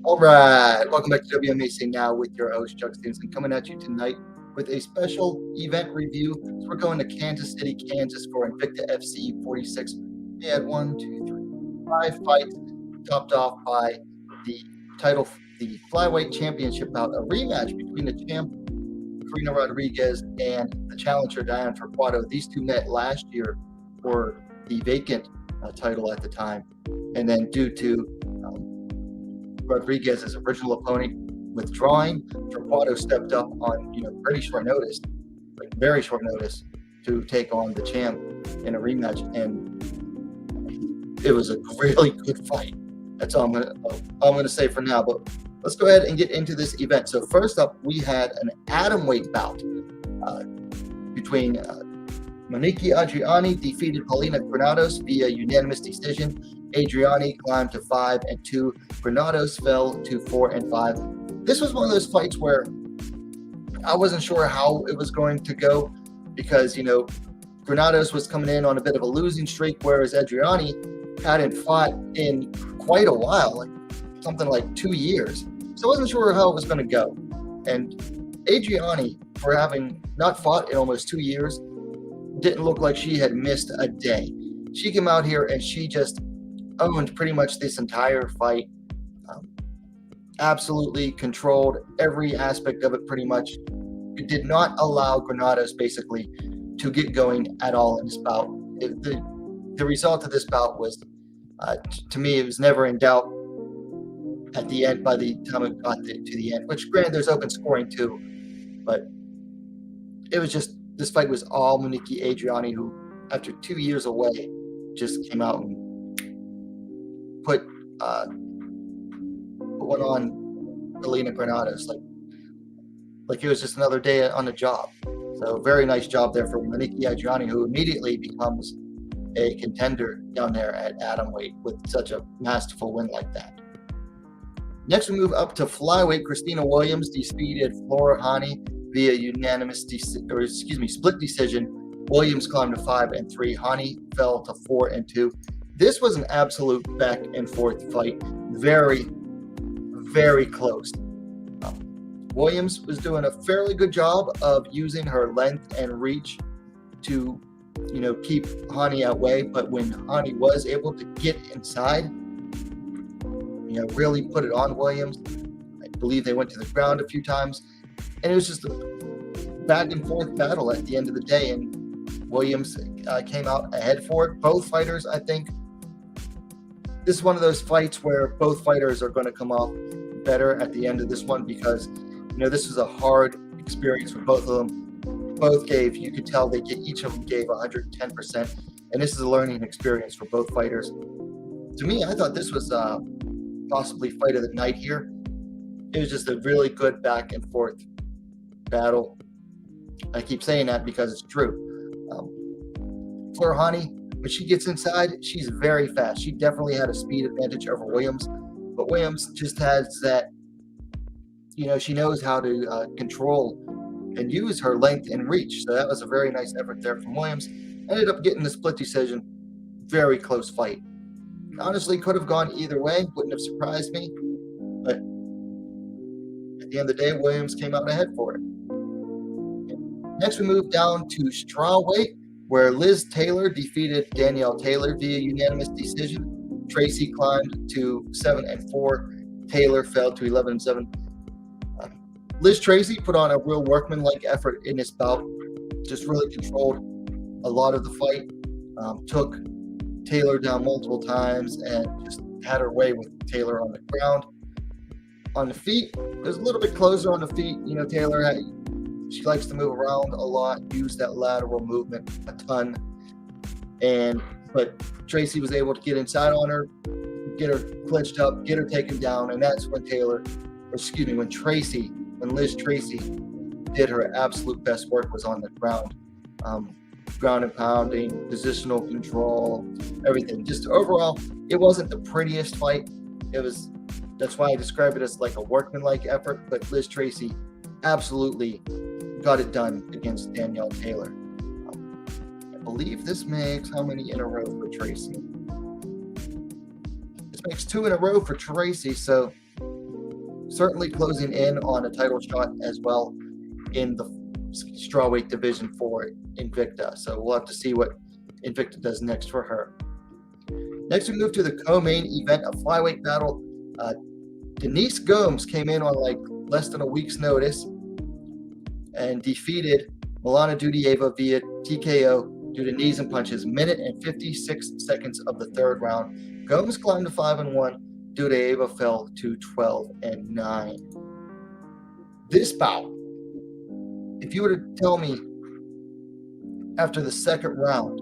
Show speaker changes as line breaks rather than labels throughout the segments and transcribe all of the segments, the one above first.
All right, welcome back to WMMA Now with your host, Chuck Stevenson, coming at you tonight with a special event review. So we're going to Kansas City, Kansas for Invicta FC 46. We had 5 fights, topped off by the title, the flyweight championship bout, a rematch between the champ, Karina Rodriguez, and the challenger, Daiana Torquato. These two met last year for the vacant title at the time. And then due to Rodriguez's original opponent withdrawing, Torquato stepped up on pretty short notice, like very short notice, to take on the champ in a rematch, and it was a really good fight. That's all I'm gonna say for now. But let's go ahead and get into this event. So first up, we had an atomweight bout between Monique Adriani defeated Paulina Granados via unanimous decision. Adriani climbed to 5-2. Granados fell to 4-5. This was one of those fights where I wasn't sure how it was going to go because, Granados was coming in on a bit of a losing streak, whereas Adriani hadn't fought in quite a while, like something like 2 years. So I wasn't sure how it was going to go. And Adriani, for having not fought in almost 2 years, didn't look like she had missed a day. She came out here and she just owned pretty much this entire fight. Absolutely controlled every aspect of it pretty much. It did not allow Granados basically to get going at all in this bout. The result of this bout was, to me, it was never in doubt at the end by the time it got to the end, which granted there's open scoring too, but it was just, this fight was all Monique Adriani, who after 2 years away just came out and put one on Paulina Granados like it was just another day on the job. So very nice job there for Monique Adriani, who immediately becomes a contender down there at atomweight with such a masterful win like that. Next, we move up to flyweight. Christina Williams defeated Flora Hani via unanimous split decision. Williams climbed to 5-3. Hani fell to 4-2. This was an absolute back and forth fight. Very, very close. Williams was doing a fairly good job of using her length and reach to, keep Hani at bay. But when Hani was able to get inside, really put it on Williams. I believe they went to the ground a few times, and it was just a back and forth battle at the end of the day. And Williams came out ahead for it. Both fighters, I think, this is one of those fights where both fighters are going to come off better at the end of this one because, this was a hard experience for both of them. Both gave, you could tell each of them gave 110%, and this is a learning experience for both fighters. To me, I thought this was possibly fight of the night here. It was just a really good back and forth battle. I keep saying that because it's true. Flora Hani, when she gets inside, she's very fast. She definitely had a speed advantage over Williams, but Williams just has that, she knows how to control and use her length and reach. So that was a very nice effort there from Williams. Ended up getting the split decision. Very close fight. Honestly, could have gone either way. Wouldn't have surprised me. But at the end of the day, Williams came out ahead for it. Next, we move down to Strawweight, where Liz Taylor defeated Danielle Taylor via unanimous decision. Tracy climbed to 7-4. Taylor fell to 11-7. Liz Tracy put on a real workmanlike effort in this bout. Just really controlled a lot of the fight. Took Taylor down multiple times and just had her way with Taylor on the ground. On the feet, it was a little bit closer on the feet. Taylor she likes to move around a lot, use that lateral movement a ton. But Tracy was able to get inside on her, get her clinched up, get her taken down, and that's when when Liz Tracy did her absolute best work was on the ground. Ground and pounding, positional control, everything. Just overall, it wasn't the prettiest fight. That's why I describe it as like a workmanlike effort, but Liz Tracy absolutely got it done against Danielle Taylor. I believe this makes how many in a row for Tracy? This makes 2 in a row for Tracy, so certainly closing in on a title shot as well in the strawweight division for Invicta. So we'll have to see what Invicta does next for her. Next, we move to the co-main event, a flyweight battle. Denise Gomes came in on like less than a week's notice and defeated Milana Dudieva via TKO due to knees and punches, minute and 56 seconds of the third round. Gomes climbed to 5-1. Dudieva fell to 12-9. This bout, if you were to tell me after the second round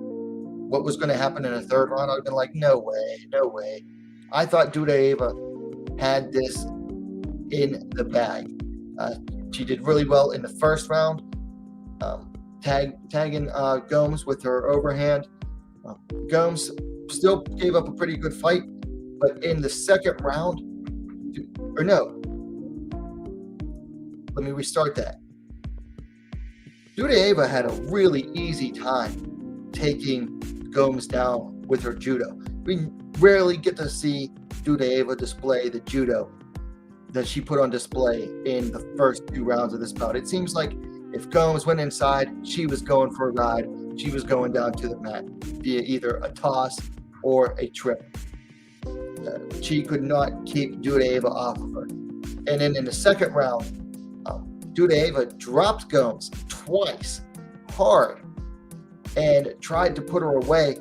what was going to happen in the third round, I'd have been like, no way. I thought Dudieva had this in the bag. She did really well in the first round, tagging Gomes with her overhand. Gomes still gave up a pretty good fight, but in the second round, let me restart that. Dudieva had a really easy time taking Gomes down with her judo. We rarely get to see Dudieva display the judo that she put on display in the first 2 rounds of this bout. It seems like if Gomes went inside, she was going for a ride. She was going down to the mat via either a toss or a trip. She could not keep Dudieva off of her. And then in the second round, Dudieva dropped Gomes twice hard and tried to put her away,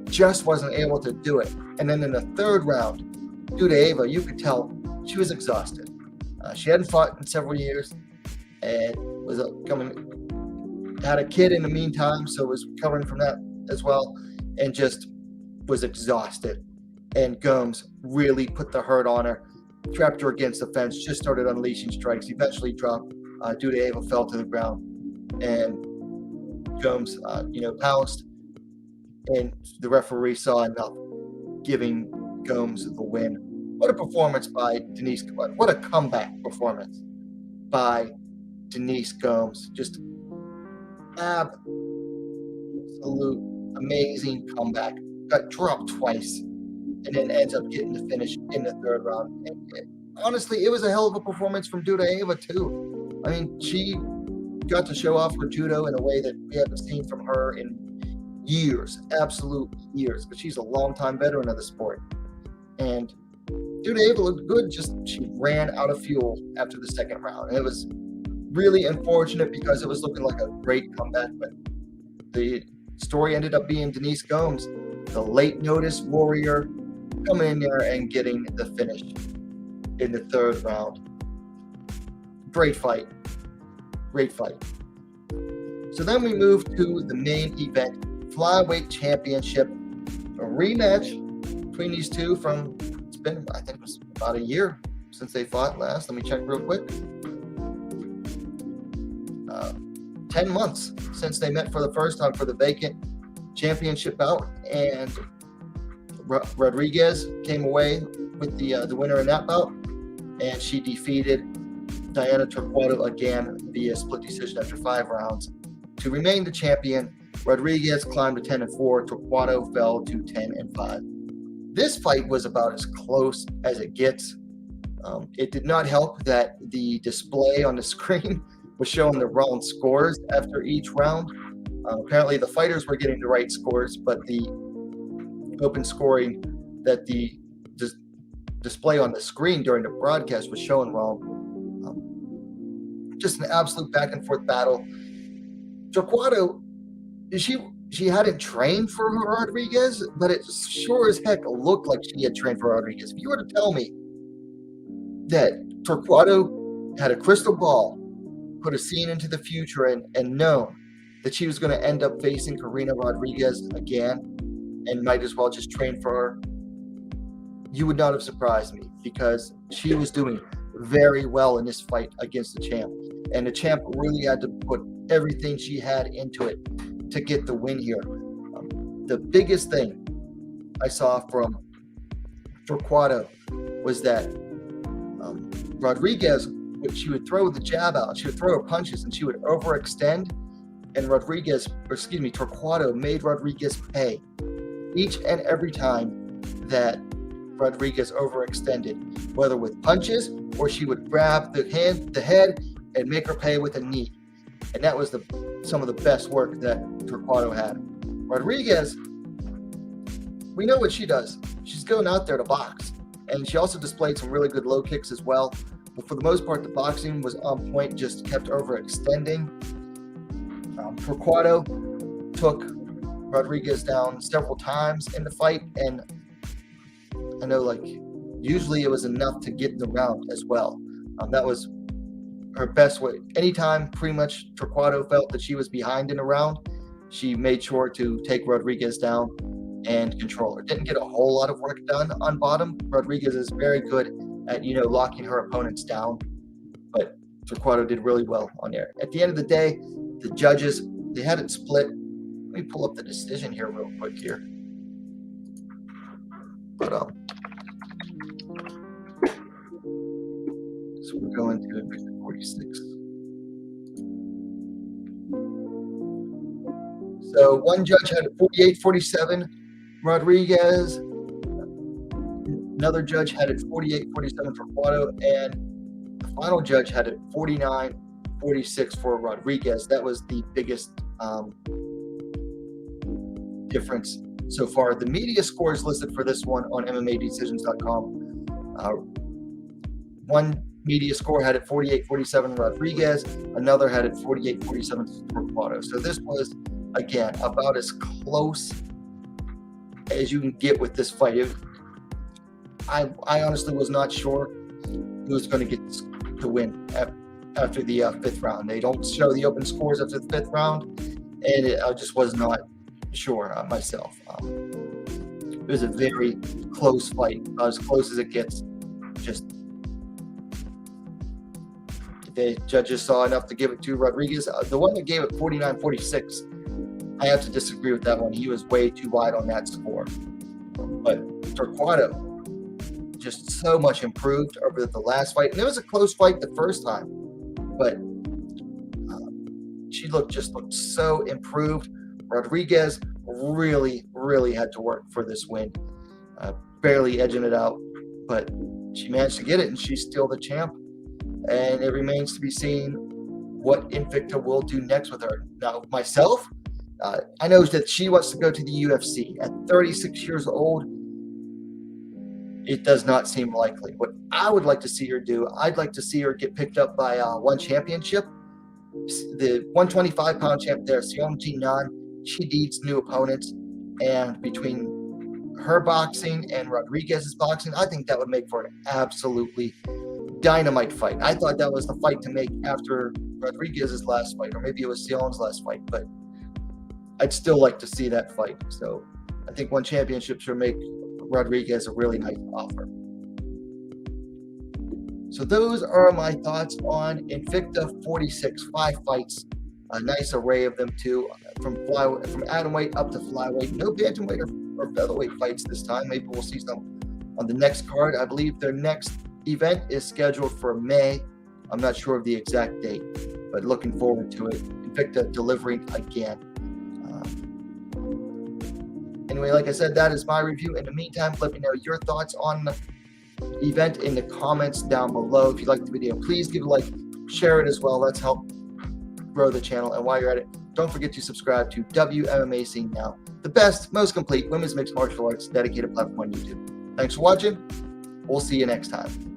just wasn't able to do it. And then in the third round, Dudieva, you could tell she was exhausted. She hadn't fought in several years and was had a kid in the meantime, so was recovering from that as well, and just was exhausted. And Gomes really put the hurt on her, trapped her against the fence, just started unleashing strikes, eventually dropped. Dudieva fell to the ground, and Gomes, pounced, and the referee saw enough, giving Gomes the win. What a performance by Denise. What a comeback performance by Denise Gomes. Just absolute amazing comeback. Got dropped twice and then ends up getting the finish in the third round. And honestly, it was a hell of a performance from Dudieva too. I mean, she got to show off her judo in a way that we haven't seen from her in years, absolute years, because she's a long-time veteran of the sport. And Dudieva looked good, just she ran out of fuel after the second round. And it was really unfortunate because it was looking like a great comeback, but the story ended up being Denise Gomes, the late notice warrior, coming in there and getting the finish in the third round. Great fight. So then we move to the main event, flyweight championship, a rematch between these two from, I think it was about a year since they fought last. Let me check real quick. 10 months since they met for the first time for the vacant championship bout, and Rodriguez came away with the winner in that bout, and she defeated Daiana Torquato again via split decision after 5 rounds to remain the champion. Rodriguez climbed to 10-4. Torquato fell to 10-5. This fight was about as close as it gets. It did not help that the display on the screen was showing the wrong scores after each round. Apparently the fighters were getting the right scores, but the open scoring that the display on the screen during the broadcast was showing wrong. Just an absolute back and forth battle. Torquato, she hadn't trained for Rodriguez, but it sure as heck looked like she had trained for Rodriguez. If you were to tell me that Torquato had a crystal ball, put a scene into the future, and known that she was going to end up facing Karina Rodriguez again and might as well just train for her, you would not have surprised me, because she was doing very well in this fight against the champ. And the champ really had to put everything she had into it to get the win here. The biggest thing I saw from Torquato was that Rodriguez, she would throw the jab out, she would throw her punches, and she would overextend. And Torquato made Rodriguez pay each and every time that Rodriguez overextended, whether with punches or she would grab the head, and make her pay with a knee. And that was some of the best work that Torquato had. Rodriguez, we know what she does. She's going out there to box. And she also displayed some really good low kicks as well. But for the most part, the boxing was on point, just kept overextending. Torquato took Rodriguez down several times in the fight. And I know, usually it was enough to get in the round as well. That was her best way. Anytime pretty much Torquato felt that she was behind in a round, she made sure to take Rodriguez down and control her. Didn't get a whole lot of work done on bottom. Rodriguez is very good at, locking her opponents down, but Torquato did really well on there. At the end of the day, the judges, they had it split. Let me pull up the decision here real quick here. But so we're going to Invicta 46. So one judge had it 48-47, Rodriguez. Another judge had it 48-47 Torquato, and the final judge had it 49-46 for Rodriguez. That was the biggest difference so far. The media scores listed for this one on MMADecisions.com. One media score had it 48-47 Rodriguez. Another had it 48-47 Torquato. So this was, again, about as close as you can get with this fight. I honestly was not sure who was going to get to win after the fifth round. They don't show the open scores after the fifth round, and I just was not sure myself. It was a very close fight, about as close as it gets. Just the judges saw enough to give it to Rodriguez. The one that gave it 49-46, I have to disagree with that one. He was way too wide on that score. But Torquato just so much improved over the last fight. And it was a close fight the first time, but she looked so improved. Rodriguez really, really had to work for this win. Barely edging it out, but she managed to get it, and she's still the champ. And it remains to be seen what Invicta will do next with her. Now, myself, I know that she wants to go to the UFC. At 36 years old, it does not seem likely. What I would like to see her do, I'd like to see her get picked up by one championship. The 125-pound champ there, Seong Ji-nan, she needs new opponents. And between her boxing and Rodriguez's boxing, I think that would make for an absolutely dynamite fight. I thought that was the fight to make after Rodriguez's last fight, or maybe it was Seong's last fight, but I'd still like to see that fight. So I think one championship should make Rodriguez a really nice offer. So those are my thoughts on Invicta 46, 5 fights, a nice array of them too, from atomweight up to flyweight. No bantamweight or featherweight fights this time. Maybe we'll see some on the next card. I believe their next event is scheduled for May. I'm not sure of the exact date, but looking forward to it. Invicta delivering again. Anyway, like I said, that is my review. In the meantime, let me know your thoughts on the event in the comments down below. If you like the video, please give it a like, share it as well. Let's help grow the channel. And while you're at it, don't forget to subscribe to WMMA Scene Now, the best, most complete women's mixed martial arts dedicated platform on YouTube. Thanks for watching. We'll see you next time.